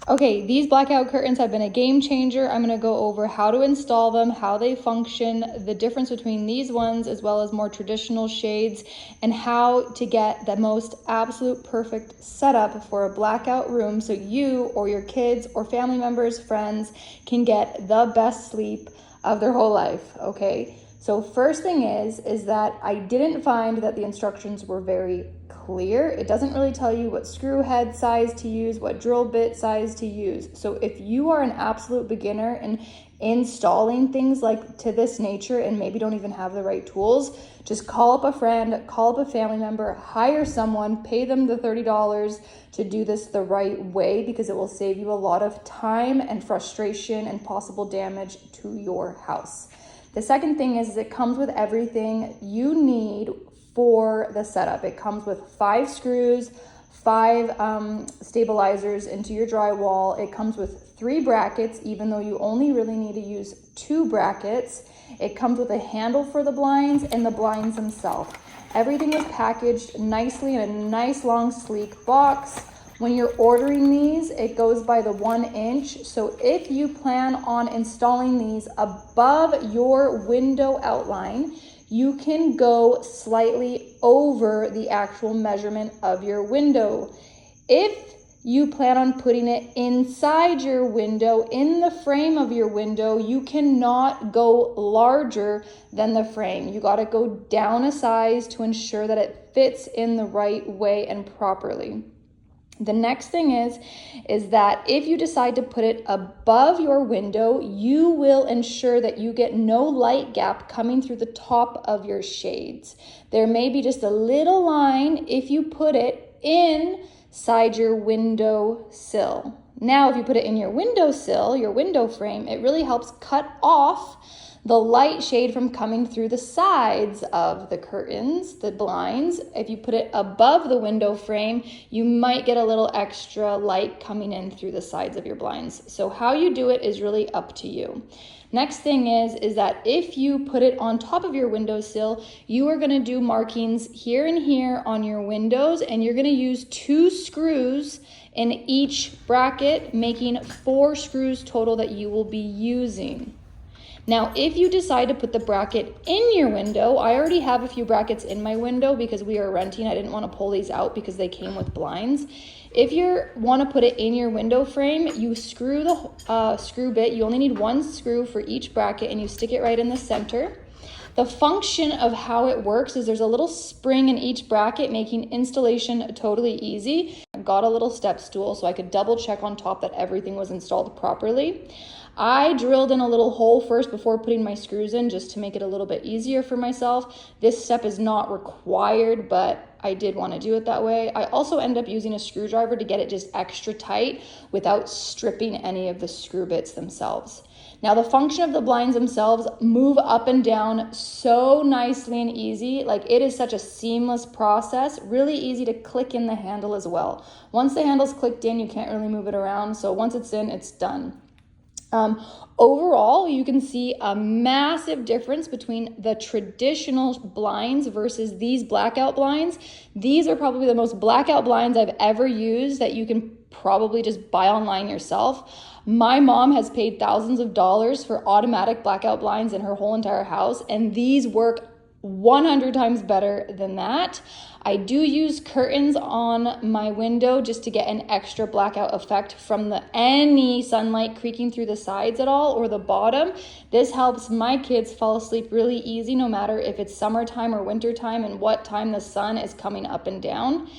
Okay, these blackout curtains have been a game changer. I'm gonna go over how to install them, how they function, the difference between these ones as well as more traditional shades, and how to get the most absolute perfect setup for a blackout room so you or your kids or family members, friends can get the best sleep of their whole life, okay? So first thing is that I didn't find that the instructions were very clear. It doesn't really tell you what screw head size to use, what drill bit size to use. So if you are an absolute beginner in installing things like to this nature and maybe don't even have the right tools, just call up a friend, call up a family member, hire someone, pay them the $30 to do this the right way, because it will save you a lot of time and frustration and possible damage to your house. The second thing is it comes with everything you need for the setup. It comes with 5 screws, 5 stabilizers into your drywall. It comes with 3 brackets, even though you only really need to use 2 brackets. It comes with a handle for the blinds and the blinds themselves. Everything is packaged nicely in a nice long sleek box. When you're ordering these, it goes by the 1 inch. So if you plan on installing these above your window outline, you can go slightly over the actual measurement of your window. If you plan on putting it inside your window, in the frame of your window, you cannot go larger than the frame. You gotta go down a size to ensure that it fits in the right way and properly. The next thing is that if you decide to put it above your window, you will ensure that you get no light gap coming through the top of your shades. There may be just a little line if you put it inside your window sill. Now, if you put it in your window sill, your window frame, it really helps cut off the light shade from coming through the sides of the curtains, the blinds. If you put it above the window frame, you might get a little extra light coming in through the sides of your blinds. So how you do it is really up to you. Next thing is that if you put it on top of your windowsill, you are gonna do markings here and here on your windows, and you're gonna use 2 screws in each bracket, making 4 screws total that you will be using. Now, if you decide to put the bracket in your window, I already have a few brackets in my window because we are renting. I didn't want to pull these out because they came with blinds. If you want to put it in your window frame, you screw the screw bit. You only need 1 screw for each bracket, and you stick it right in the center. The function of how it works is there's a little spring in each bracket, making installation totally easy. I got a little step stool so I could double check on top that everything was installed properly. I drilled in a little hole first before putting my screws in, just to make it a little bit easier for myself. This step is not required, but I did want to do it that way. I also end up using a screwdriver to get it just extra tight without stripping any of the screw bits themselves. Now, the function of the blinds themselves move up and down so nicely and easy. Like, it is such a seamless process, really easy to click in the handle as well. Once the handle's clicked in, you can't really move it around. So once it's in, it's done. Overall, you can see a massive difference between the traditional blinds versus these blackout blinds. These are probably the most blackout blinds I've ever used that you can probably just buy online yourself. My mom has paid thousands of dollars for automatic blackout blinds in her whole entire house, and these work 100 times better than that. I do use curtains on my window just to get an extra blackout effect from any sunlight creaking through the sides at all or the bottom. This helps my kids fall asleep really easy, no matter if it's summertime or wintertime and what time the sun is coming up and down.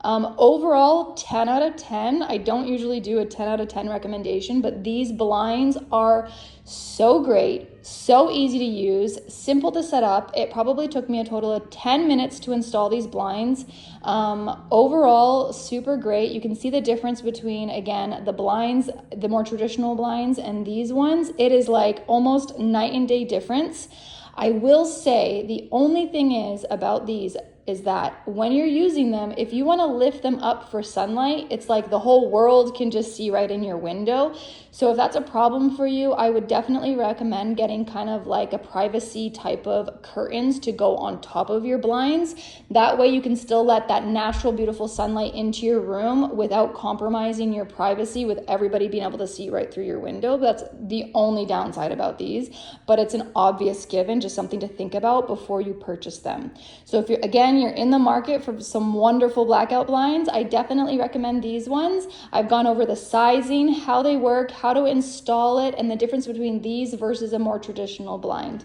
Overall, 10 out of 10. I don't usually do a 10 out of 10 recommendation, but these blinds are so great, so easy to use, simple to set up. It probably took me a total of 10 minutes to install these blinds. Overall, super great. You can see the difference between, again, the blinds, the more traditional blinds, and these ones. It is like almost night and day difference. I will say the only thing is about these is that when you're using them, if you want to lift them up for sunlight, it's like the whole world can just see right in your window. So if that's a problem for you, I would definitely recommend getting kind of like a privacy type of curtains to go on top of your blinds. That way you can still let that natural, beautiful sunlight into your room without compromising your privacy with everybody being able to see right through your window. That's the only downside about these, but it's an obvious given, just something to think about before you purchase them. So if you're in the market for some wonderful blackout blinds, I definitely recommend these ones. I've gone over the sizing, how they work, how to install it, and the difference between these versus a more traditional blind.